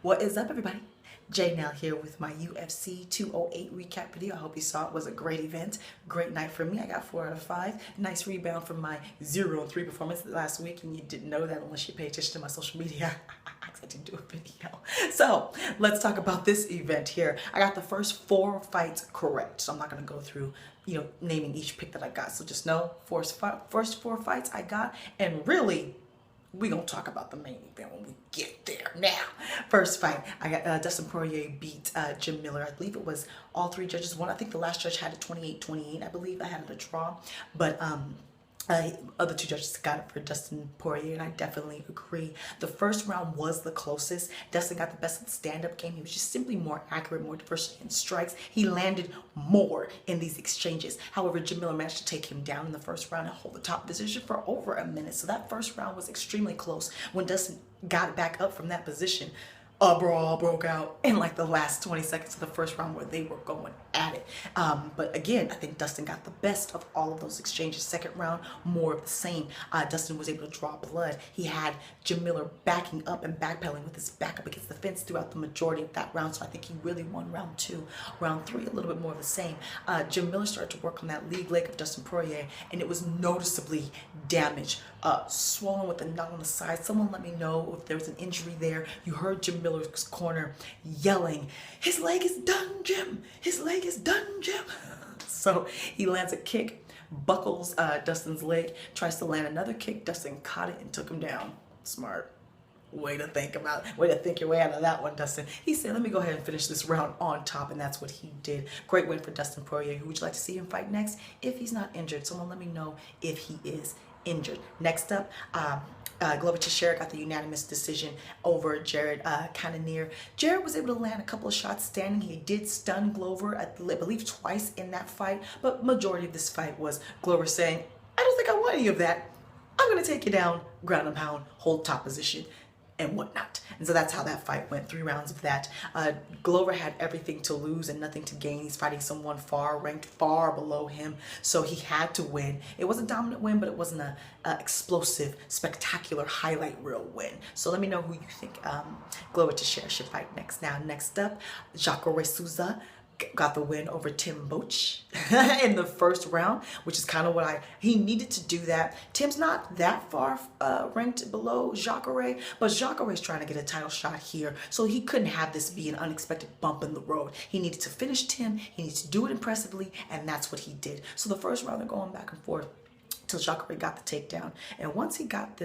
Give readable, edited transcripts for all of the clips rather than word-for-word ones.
What is up, everybody? Jay Nell here with my UFC 208 recap video. I hope you saw it. It was a great event. Great night for me. I got 4 out of 5. Nice rebound from my 0-3 performance last week, and you didn't know that unless you pay attention to my social media. I didn't do a video. So let's talk about this event here. I got the first 4 fights correct, so I'm not going to go through naming each pick that I got. So just know first 4 fights I got, and really we're going to talk about the main event when we get there. Now, first fight, I got Dustin Poirier beat Jim Miller. I believe it was all 3 judges won. I think the last judge had it 28-28. I believe I had it a draw. But other 2 judges got it for Dustin Poirier, and I definitely agree. The first round was the closest. Dustin got the best of the stand-up game. He was just simply more accurate, more diversity in strikes. He landed more in these exchanges. However, Jim Miller managed to take him down in the first round and hold the top position for over a minute. So that first round was extremely close. When Dustin got back up from that position, a brawl broke out in like the last 20 seconds of the first round where they were going at it. But again, I think Dustin got the best of all of those exchanges. Second round, more of the same. Dustin was able to draw blood. He had Jim Miller backing up and backpedaling with his back up against the fence throughout the majority of that round. So I think he really won round 2. Round 3, a little bit more of the same. Jim Miller started to work on that league leg of Dustin Poirier, and it was noticeably damaged. Swollen with a knot on the side. Someone let me know if there was an injury there. You heard Jim Miller's corner yelling, "His leg is done, Jim! His leg is done, Jim!" So he lands a kick, buckles Dustin's leg, tries to land another kick. Dustin caught it and took him down. Smart. Way to think your way out of that one, Dustin. He said, "Let me go ahead and finish this round on top," and that's what he did. Great win for Dustin Poirier. Who would you like to see him fight next if he's not injured? Someone let me know if he is injured. Next up, Glover Teixeira got the unanimous decision over Jared Cannonier. Jared was able to land a couple of shots standing. He did stun Glover, I believe, twice in that fight, but majority of this fight was Glover saying, "I don't think I want any of that. I'm going to take you down, ground and pound, hold top position," and whatnot. And so that's how that fight went. 3 rounds of that. Glover had everything to lose and nothing to gain. He's fighting someone ranked far below him, so he had to win. It was a dominant win, but it wasn't a explosive, spectacular highlight reel win. So let me know who you think Glover Teixeira should fight next. Now, next up, Jacare Souza got the win over Tim Boetsch in the first round, which is kind of what he needed to do that. Tim's not that far ranked below Jacare, but Jacare's trying to get a title shot here, so he couldn't have this be an unexpected bump in the road. He needed to finish Tim, he needed to do it impressively, and that's what he did. So the first round, they're going back and forth till Jacare got the takedown, and once he got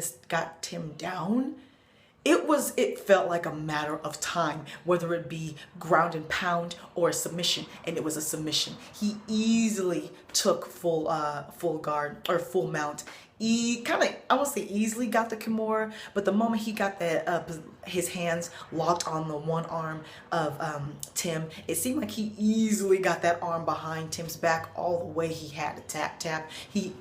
Tim down, it felt like a matter of time, whether it be ground and pound or a submission, and it was a submission. He easily took full guard or full mount. He I won't say easily got the Kimura, but the moment he got his hands locked on the one arm of Tim, it seemed like he easily got that arm behind Tim's back all the way. He had to tap. He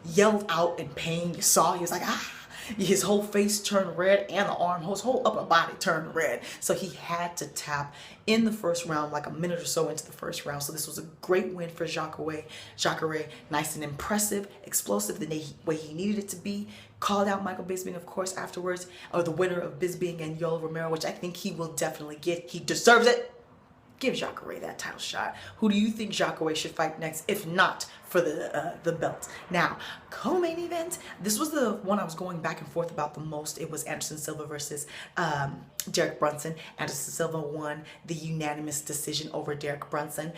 yelled out in pain. You saw he was like, "Ah!" His whole face turned red, and the arm, his whole upper body turned red. So he had to tap in the first round, like a minute or so into the first round. So this was a great win for Jacare. Jacare, nice and impressive, explosive the way he needed it to be. Called out Michael Bisping, of course, afterwards, or the winner of Bisping and Yoel Romero, which I think he will definitely get. He deserves it. Give Jacare that title shot. Who do you think Jacare should fight next, if not for the belt? Now, co-main event. This was the one I was going back and forth about the most. It was Anderson Silva versus Derek Brunson. Anderson Silva won the unanimous decision over Derek Brunson.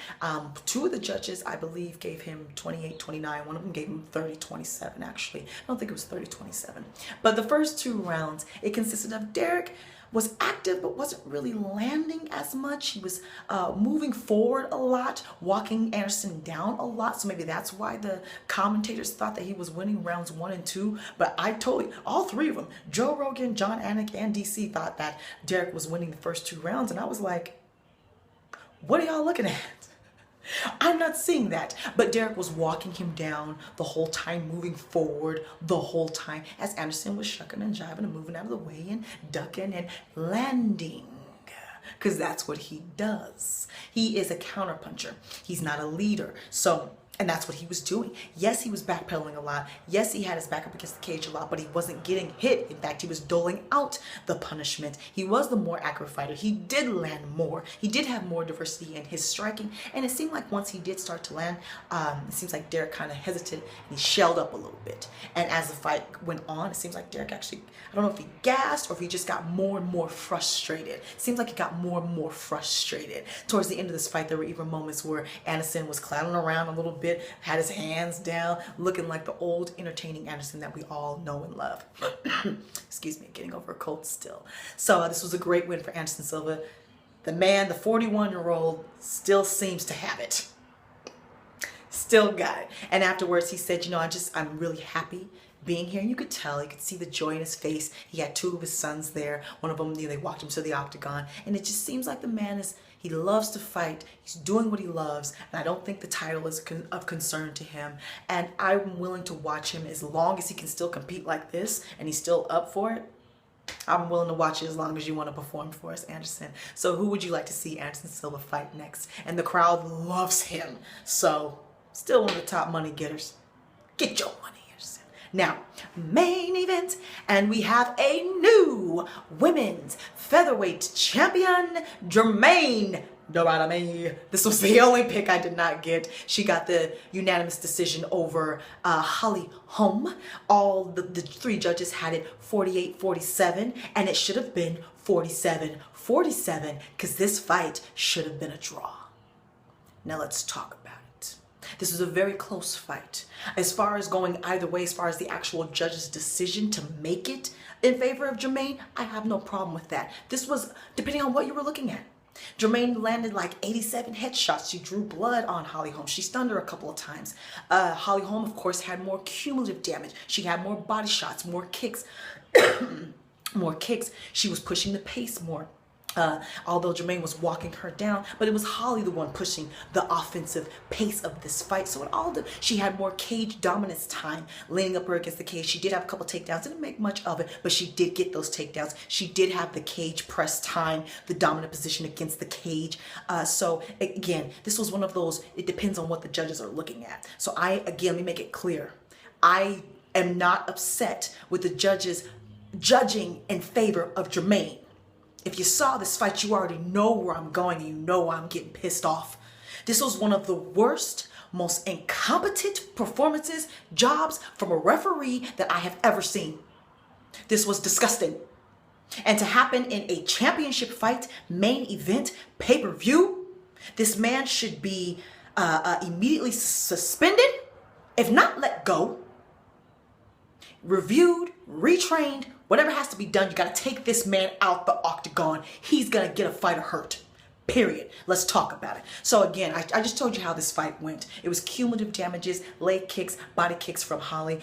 2 of the judges, I believe, gave him 28-29. One of them gave him 30-27, actually. I don't think it was 30-27. But the first 2 rounds, it consisted of Derek was active but wasn't really landing as much. He was moving forward a lot, walking Anderson down a lot. So maybe that's why the commentators thought that he was winning rounds 1 and 2. But all 3 of them, Joe Rogan, John Anik, and DC, thought that Derek was winning the first 2 rounds. And I was like, what are y'all looking at? I'm not seeing that. But Derek was walking him down the whole time, moving forward the whole time, as Anderson was shucking and jiving and moving out of the way and ducking and landing. Because that's what he does. He is a counterpuncher. He's not a leader. So And that's what he was doing. Yes, he was backpedaling a lot. Yes, he had his back up against the cage a lot, but he wasn't getting hit. In fact, he was doling out the punishment. He was the more accurate fighter. He did land more. He did have more diversity in his striking. And it seemed like once he did start to land, it seems like Derek kind of hesitated and he shelled up a little bit. And as the fight went on, it seems like Derek actually, I don't know if he gassed or if he just got more and more frustrated. It seems like he got more and more frustrated. Towards the end of this fight, there were even moments where Anderson was clowning around a little bit, had his hands down, looking like the old entertaining Anderson that we all know and love. Excuse me, getting over a cold still. So this was a great win for Anderson Silva. The man, the 41-year-old, still seems to have it. Still got it. And afterwards he said, you know, I'm really happy being here. And you could tell, you could see the joy in his face. He had 2 of his sons there. One of them, you know, they walked him to the octagon. And it just seems like the man he loves to fight. He's doing what he loves. And I don't think the title is of concern to him. And I'm willing to watch him as long as he can still compete like this and he's still up for it. I'm willing to watch it as long as you want to perform for us, Anderson. So who would you like to see Anderson Silva fight next? And the crowd loves him. So still one of the top money getters. Get your money. Now, main event, and we have a new women's featherweight champion, Germaine De Randemie. This was the only pick I did not get. She got the unanimous decision over Holm. All the 3 judges had it 48-47, and it should have been 47-47 because this fight should have been a draw. Now let's talk about it. This was a very close fight. As far as going either way, as far as the actual judge's decision to make it in favor of Germaine, I have no problem with that. This was depending on what you were looking at. Germaine landed like 87 headshots. She drew blood on Holly Holm. She stunned her a couple of times. Holly Holm, of course, had more cumulative damage. She had more body shots, more kicks. More kicks. She was pushing the pace more. Although Germaine was walking her down, but it was Holly the one pushing the offensive pace of this fight. So she had more cage dominance time leaning up her against the cage. She did have a couple takedowns, didn't make much of it, but she did get those takedowns. She did have the cage press time, the dominant position against the cage. So again, this was one of those, it depends on what the judges are looking at. So let me make it clear. I am not upset with the judges judging in favor of Germaine. If you saw this fight, you already know where I'm going and you know I'm getting pissed off. This was one of the worst, most incompetent performances, jobs from a referee that I have ever seen. This was disgusting. And to happen in a championship fight, main event, pay-per-view, this man should be immediately suspended, if not let go, reviewed, retrained, whatever has to be done. You got to take this man out the octagon. He's going to get a fighter hurt. Period. Let's talk about it. So again, I just told you how this fight went. It was cumulative damages, leg kicks, body kicks from Holly,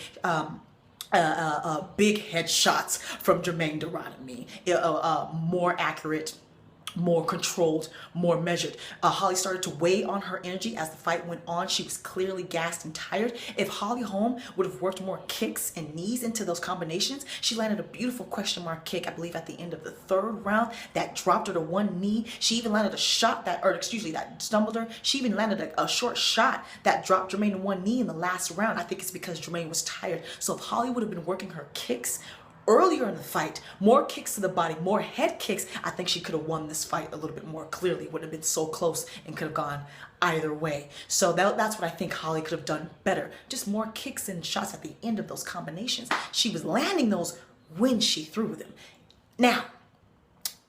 big headshots from Germaine De Randemie, more accurate, more controlled, more measured. Holly started to weigh on her energy as the fight went on. She was clearly gassed and tired. If Holly Holm would have worked more kicks and knees into those combinations, she landed a beautiful question mark kick, I believe at the end of the 3rd round, that dropped her to one knee. She even landed a shot that stumbled her. She even landed a short shot that dropped Germaine to one knee in the last round. I think it's because Germaine was tired. So if Holly would have been working her kicks earlier in the fight, more kicks to the body, more head kicks, I think she could have won this fight a little bit more clearly. It would have been so close and could have gone either way. So that's what I think Holly could have done better. Just more kicks and shots at the end of those combinations. She was landing those when she threw them. Now,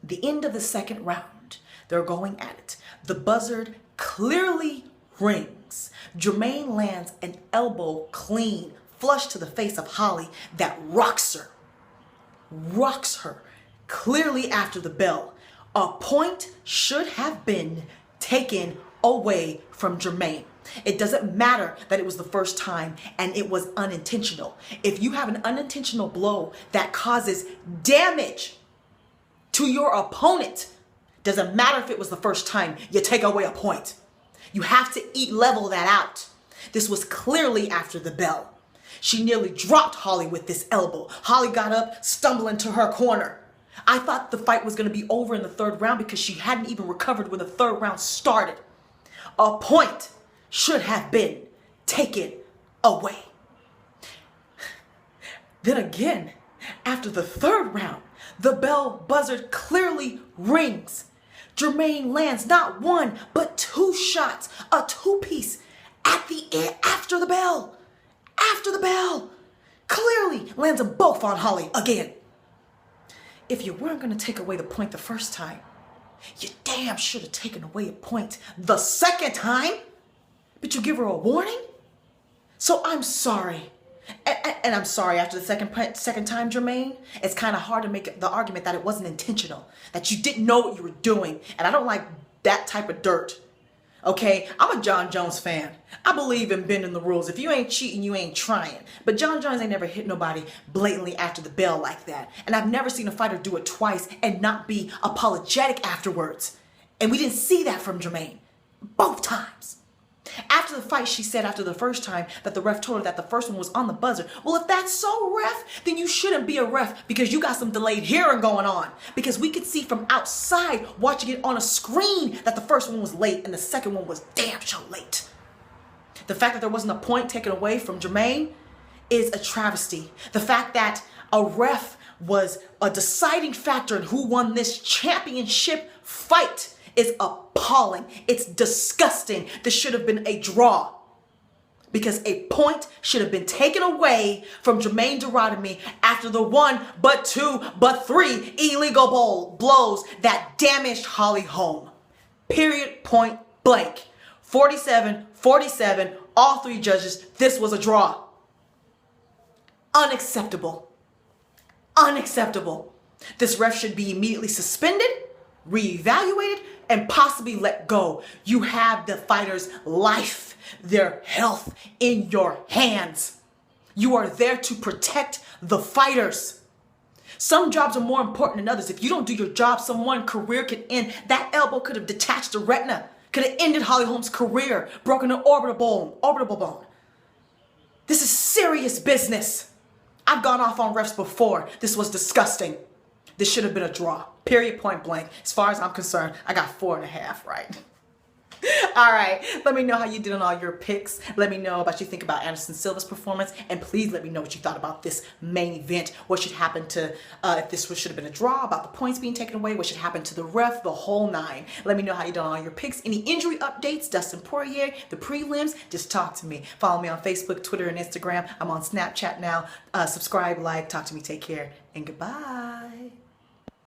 the end of the 2nd round, they're going at it. The buzzard clearly rings. Germaine lands an elbow clean, flush to the face of Holly that rocks her clearly after the bell. A point should have been taken away from Germaine. It doesn't matter that it was the first time and it was unintentional. If you have an unintentional blow that causes damage to your opponent, doesn't matter if it was the first time, you take away a point. You have to level that out. This was clearly after the bell. She nearly dropped Holly with this elbow. Holly got up, stumbling to her corner. I thought the fight was going to be over in the 3rd round because she hadn't even recovered when the 3rd round started. A point should have been taken away. Then again, after the third round, the bell buzzer clearly rings. Germaine lands not one, but 2 shots, a 2-piece at the end, after the bell. After the bell. Clearly lands them both on Holly again. If you weren't going to take away the point the first time, you damn should have taken away a point the second time. But you give her a warning? So I'm sorry. And I'm sorry, after the second time, Germaine, it's kind of hard to make the argument that it wasn't intentional, that you didn't know what you were doing. And I don't like that type of dirt. Okay, I'm a John Jones fan. I believe in bending the rules. If you ain't cheating, you ain't trying. But John Jones ain't never hit nobody blatantly after the bell like that. And I've never seen a fighter do it twice and not be apologetic afterwards. And we didn't see that from Germaine. Both times. After the fight, she said after the first time that the ref told her that the first one was on the buzzer. Well, if that's so, ref, then you shouldn't be a ref because you got some delayed hearing going on. Because we could see from outside watching it on a screen that the first one was late and the second one was damn sure late. The fact that there wasn't a point taken away from Germaine is a travesty. The fact that a ref was a deciding factor in who won this championship fight is appalling. It's disgusting. This should have been a draw because a point should have been taken away from Germaine De Randemie after the 1, but 2, but 3 illegal blows that damaged Holly Holm. Period, point blank. 47-47, all 3 judges, this was a draw. Unacceptable. Unacceptable. This ref should be immediately suspended, reevaluated, and possibly let go. You have the fighter's life, their health in your hands. You are there to protect the fighters. Some jobs are more important than others. If you don't do your job, someone's career could end. That elbow could have detached the retina, could have ended Holly Holm's career, broken an orbital bone. This is serious business. I've gone off on refs before. This was disgusting. This should have been a draw. Period, point blank. As far as I'm concerned, I got 4.5 right. All right, let me know how you did on all your picks. Let me know about what you think about Anderson Silva's performance, and please let me know what you thought about this main event. What should happen to, if this should have been a draw, about the points being taken away, what should happen to the ref, the whole 9. Let me know how you did on all your picks. Any injury updates, Dustin Poirier, the prelims, just talk to me. Follow me on Facebook, Twitter, and Instagram. I'm on Snapchat now. Subscribe, like, talk to me, take care, and goodbye.